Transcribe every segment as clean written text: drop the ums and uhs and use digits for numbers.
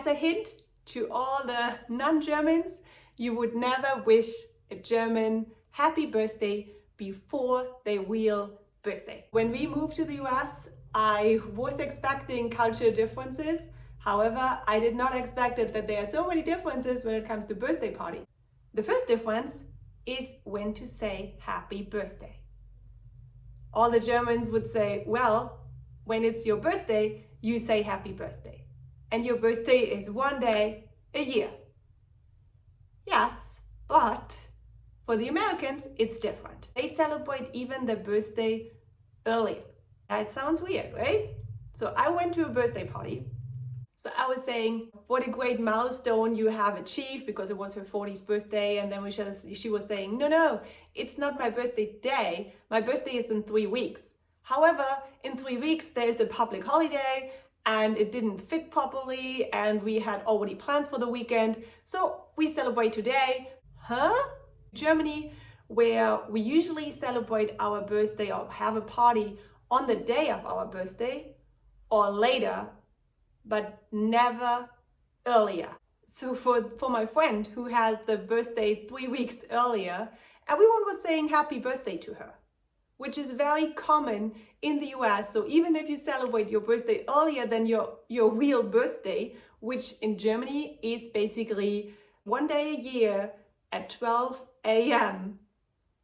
as a hint to all the non-Germans, you would never wish a German happy birthday before their real birthday. When we moved to the US, I was expecting cultural differences. However, I did not expect that there are so many differences when it comes to birthday parties. The first difference is when to say happy birthday. All the Germans would say, well, when it's your birthday, you say happy birthday. And your birthday is one day a year. Yes, but for the Americans, it's different. They celebrate even their birthday early. That sounds weird, right? So I went to a birthday party. So I was saying, what a great milestone you have achieved, because it was her 40th birthday. And then she was saying, no, it's not my birthday day. My birthday is in 3 weeks. However, in 3 weeks, there's a public holiday and it didn't fit properly. And we had already plans for the weekend. So we celebrate today. Huh? Germany, where we usually celebrate our birthday or have a party on the day of our birthday or later, but never earlier. So for my friend who has the birthday 3 weeks earlier, everyone was saying happy birthday to her, which is very common in the US. So even if you celebrate your birthday earlier than your real birthday, which in Germany is basically one day a year at 12 a.m.,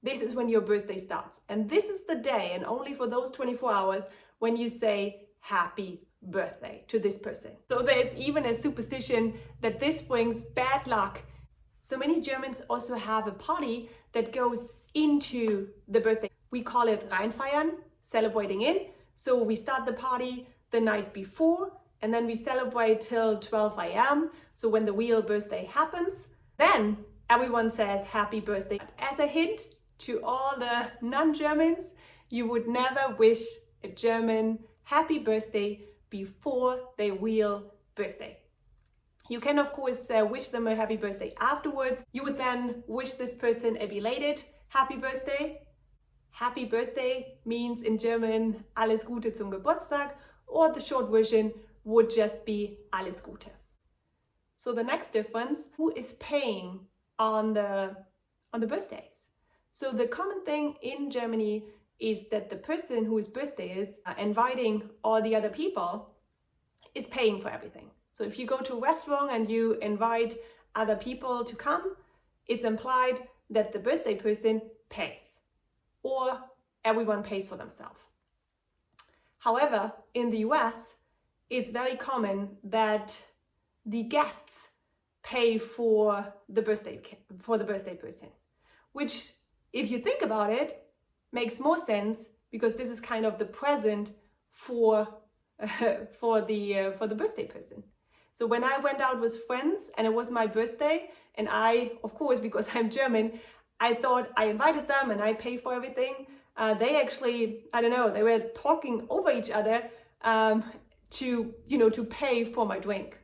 this is when your birthday starts. And this is the day, and only for those 24 hours, when you say happy birthday to this person. So there's even a superstition that this brings bad luck. So many Germans also have a party that goes into the birthday. We call it reinfeiern, celebrating in. So we start the party the night before, and then we celebrate till 12 a.m. So when the real birthday happens, then everyone says happy birthday. As a hint to all the non-Germans, you would never wish a German happy birthday before their real birthday. You can of course wish them a happy birthday afterwards. You would then wish this person a belated happy birthday. Happy birthday means in German alles Gute zum Geburtstag, or the short version would just be alles Gute. So the next difference, who is paying on the birthdays? So the common thing in Germany is that the person whose birthday is inviting all the other people is paying for everything. So if you go to a restaurant and you invite other people to come, it's implied that the birthday person pays, or everyone pays for themselves. However, in the US, it's very common that the guests pay for the birthday person, which, if you think about it, makes more sense, because this is kind of the present for the birthday person. So when I went out with friends and it was my birthday, and I, of course, because I'm German, I thought I invited them and I pay for everything. They actually, I don't know, they were talking over each other to pay for my drink.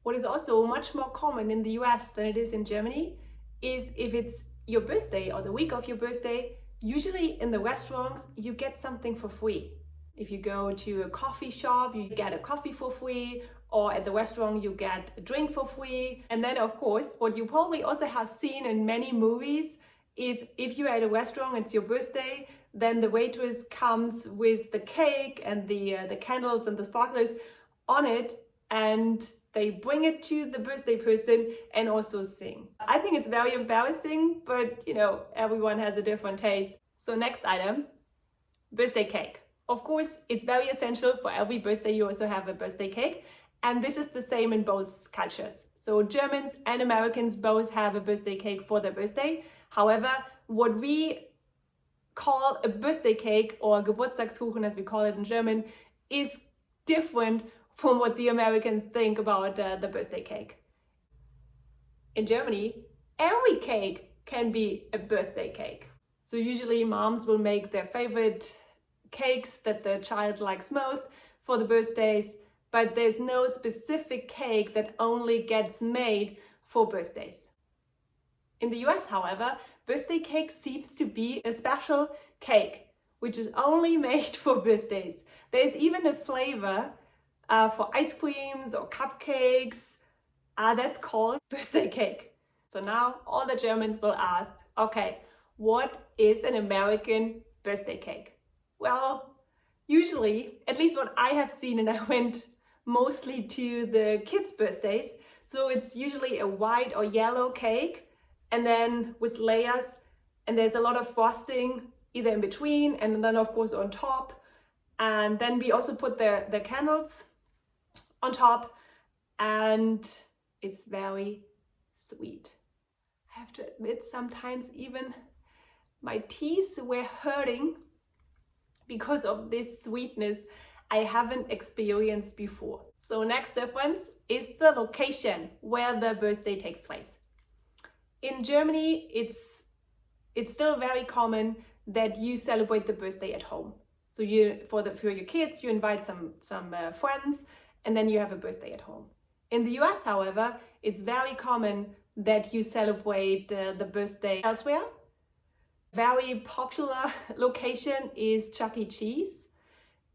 What is also much more common in the US than it is in Germany is if it's your birthday or the week of your birthday, usually in the restaurants, you get something for free. If you go to a coffee shop, you get a coffee for free, or at the restaurant, you get a drink for free. And then, of course, what you probably also have seen in many movies is if you're at a restaurant, it's your birthday, then the waitress comes with the cake and the candles and the sparklers on it, and they bring it to the birthday person and also sing. I think it's very embarrassing, but everyone has a different taste. So next item, birthday cake. Of course, it's very essential for every birthday you also have a birthday cake. And this is the same in both cultures. So Germans and Americans both have a birthday cake for their birthday. However, what we call a birthday cake, or Geburtstagskuchen as we call it in German, is different from what the Americans think about the birthday cake. In Germany, every cake can be a birthday cake. So usually moms will make their favorite cakes that the child likes most for the birthdays, but there's no specific cake that only gets made for birthdays. In the US, however, birthday cake seems to be a special cake, which is only made for birthdays. There's even a flavor for ice creams or cupcakes. That's called birthday cake. So now all the Germans will ask, okay, what is an American birthday cake? Well, usually, at least what I have seen, and I went mostly to the kids' birthdays, so it's usually a white or yellow cake, and then with layers, and there's a lot of frosting either in between and then of course on top. And then we also put the candles on top, and it's very sweet. I have to admit, sometimes even my teeth were hurting because of this sweetness I haven't experienced before. So next difference is the location where the birthday takes place. In Germany, it's still very common that you celebrate the birthday at home. So for your kids, you invite some friends, and then you have a birthday at home. In the US, however, it's very common that you celebrate the birthday elsewhere. Very popular location is Chuck E. Cheese.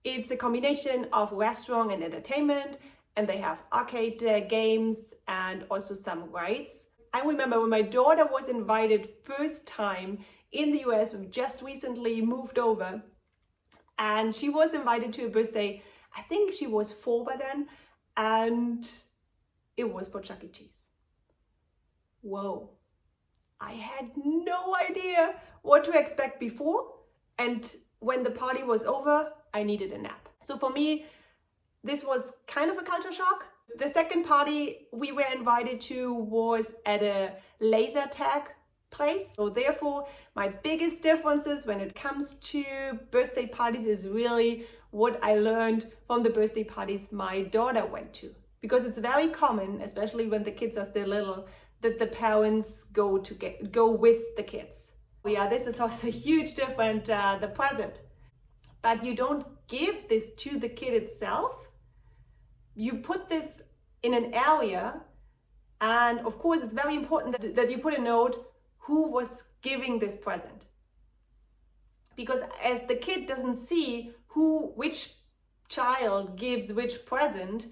It's a combination of restaurant and entertainment, and they have arcade games and also some rides. I remember when my daughter was invited first time in the US, we just recently moved over, and she was invited to a birthday. I think she was 4 by then, and it was for Chuck E. Cheese. Whoa. I had no idea what to expect before, and when the party was over, I needed a nap. So for me, this was kind of a culture shock. The second party we were invited to was at a laser tag place. So therefore, my biggest differences when it comes to birthday parties is really what I learned from the birthday parties my daughter went to. Because it's very common, especially when the kids are still little, that the parents go with the kids. Yeah, this is also a huge difference, the present. But you don't give this to the kid itself. You put this in an area, and of course it's very important that you put a note who was giving this present. Because as the kid doesn't see which child gives which present,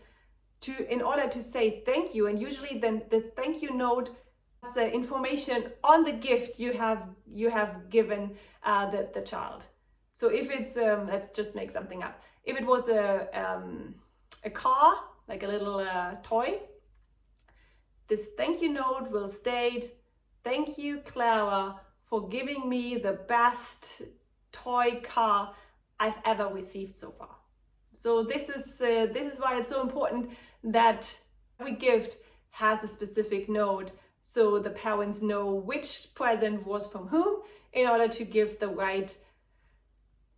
in order to say thank you, and usually then the thank you note has information on the gift you have given the child. So if it's let's just make something up. If it was a car, like a little toy, this thank you note will state, "Thank you, Clara, for giving me the best toy car I've ever received so far." So this is why it's so important that every gift has a specific note, so the parents know which present was from whom in order to give the right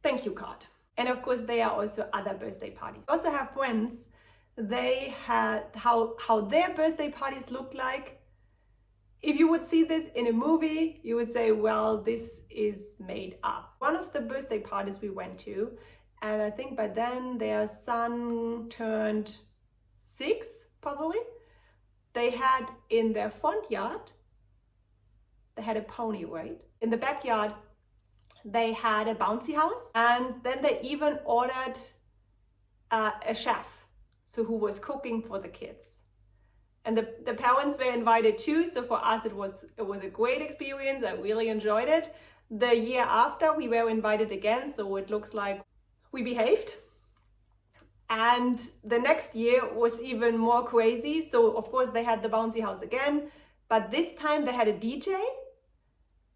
thank you card. And of course, there are also other birthday parties. I also have friends, they had how their birthday parties look like. If you would see this in a movie, you would say, well, this is made up. One of the birthday parties we went to, and I think by then their son turned 6, probably. They had in their front yard, they had a pony, right? In the backyard, they had a bouncy house, and then they even ordered a chef, so who was cooking for the kids. And the parents were invited too, so for us it was a great experience. I really enjoyed it. The year after we were invited again, so it looks like we behaved. And the next year was even more crazy. So of course they had the bouncy house again, but this time they had a DJ,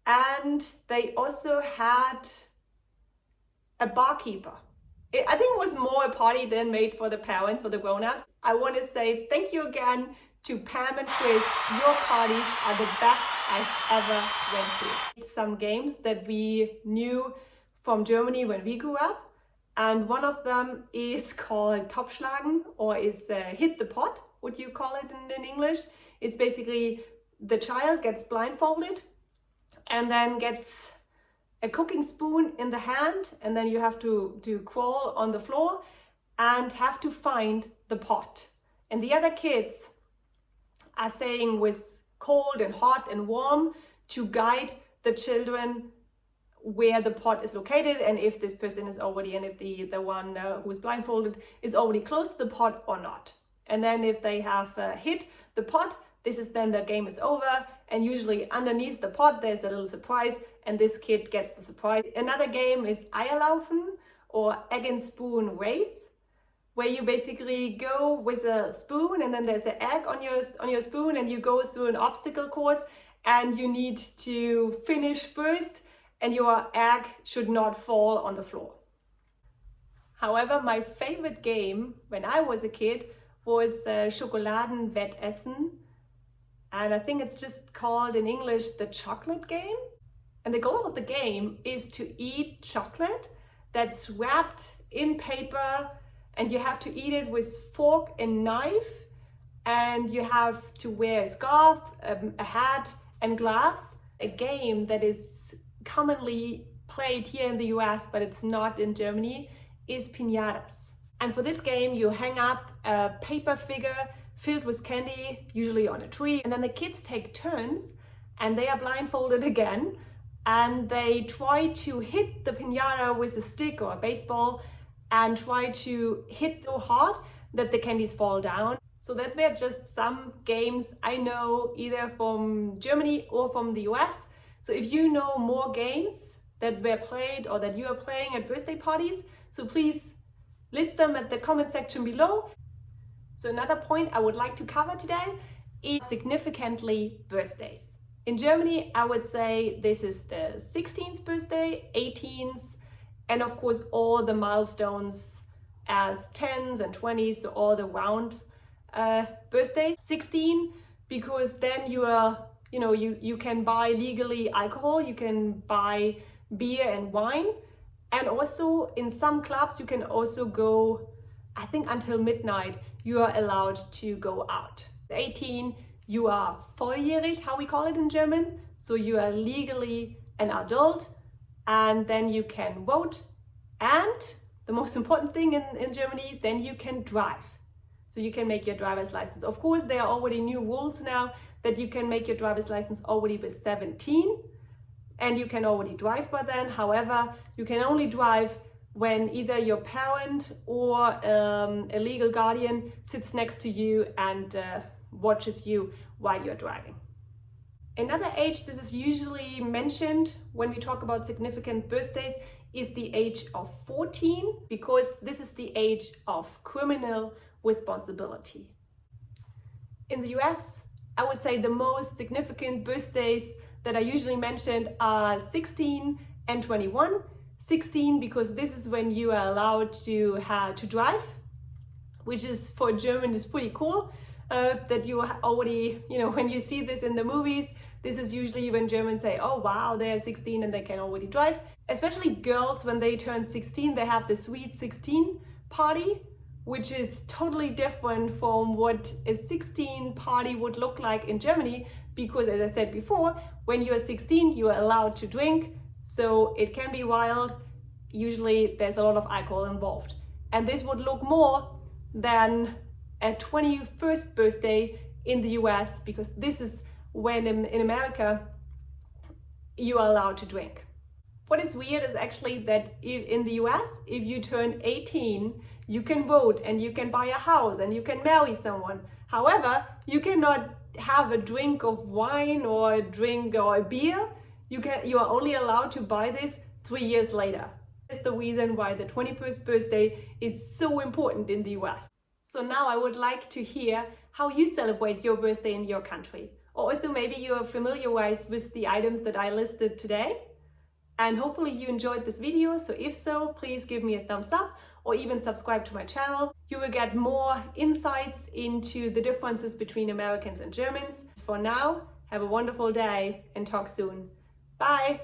and they also had a barkeeper. I think it was more a party than made for the parents, for the grown-ups. I want to say thank you again to Pam and Chris. Your parties are the best I've ever went to. Some games that we knew from Germany when we grew up. And one of them is called Topfschlagen, or is hit the pot, what you call it in English. It's basically the child gets blindfolded and then gets a cooking spoon in the hand, and then you have to crawl on the floor and have to find the pot. And the other kids are saying with cold and hot and warm to guide the children where the pot is located and if this person is already, and if the one who is blindfolded is already close to the pot or not. And then if they have hit the pot, this is then the game is over, and usually underneath the pot there's a little surprise, and this kid gets the surprise. Another game is Eierlaufen, or egg and spoon race, where you basically go with a spoon and then there's an egg on your spoon, and you go through an obstacle course and you need to finish first, and your egg should not fall on the floor. However, my favorite game when I was a kid was Schokoladenwettessen, and I think it's just called in English the chocolate game. And the goal of the game is to eat chocolate that's wrapped in paper, and you have to eat it with fork and knife, and you have to wear a scarf, a hat and gloves. A game that is commonly played here in the US, but it's not in Germany, is piñatas. And for this game, you hang up a paper figure filled with candy, usually on a tree, and then the kids take turns, and they are blindfolded again, and they try to hit the piñata with a stick or a baseball, and try to hit so hard that the candies fall down. So that were just some games I know either from Germany or from the US. So if you know more games that were played or that you are playing at birthday parties, so please list them at the comment section below. So another point I would like to cover today is significantly birthdays. In Germany, I would say this is the 16th birthday, 18th, and of course all the milestones as 10s and 20s, so all the round birthdays. 16, because then you can buy legally alcohol, you can buy beer and wine, and also in some clubs you can also go, I think until midnight you are allowed to go out. 18, you are volljährig, how we call it in German, so you are legally an adult, and then you can vote, and the most important thing in Germany, then you can drive. So you can make your driver's license. Of course, there are already new rules now that you can make your driver's license already with 17, and you can already drive by then. However, you can only drive when either your parent or a legal guardian sits next to you and watches you while you're driving. Another age this is usually mentioned when we talk about significant birthdays is the age of 14, because this is the age of criminal responsibility. In the US, I would say the most significant birthdays that are usually mentioned are 16 and 21. 16 because this is when you are allowed to drive, which is for German is pretty cool. That you already, when you see this in the movies, this is usually when Germans say, oh wow, they're 16 and they can already drive. Especially girls, when they turn 16, they have the Sweet 16 party, which is totally different from what a 16 party would look like in Germany, because as I said before, when you are 16, you are allowed to drink, so it can be wild. Usually there's a lot of alcohol involved. And this would look more than a 21st birthday in the US, because this is when in America you are allowed to drink. What is weird is actually that in the US, if you turn 18, you can vote and you can buy a house and you can marry someone. However, you cannot have a drink of wine or a drink or a beer. You are only allowed to buy this 3 years later. That's the reason why the 21st birthday is so important in the US. So now I would like to hear how you celebrate your birthday in your country. Or also maybe you're familiarized with the items that I listed today. And hopefully you enjoyed this video. So if so, please give me a thumbs up or even subscribe to my channel. You will get more insights into the differences between Americans and Germans. For now, have a wonderful day and talk soon. Bye.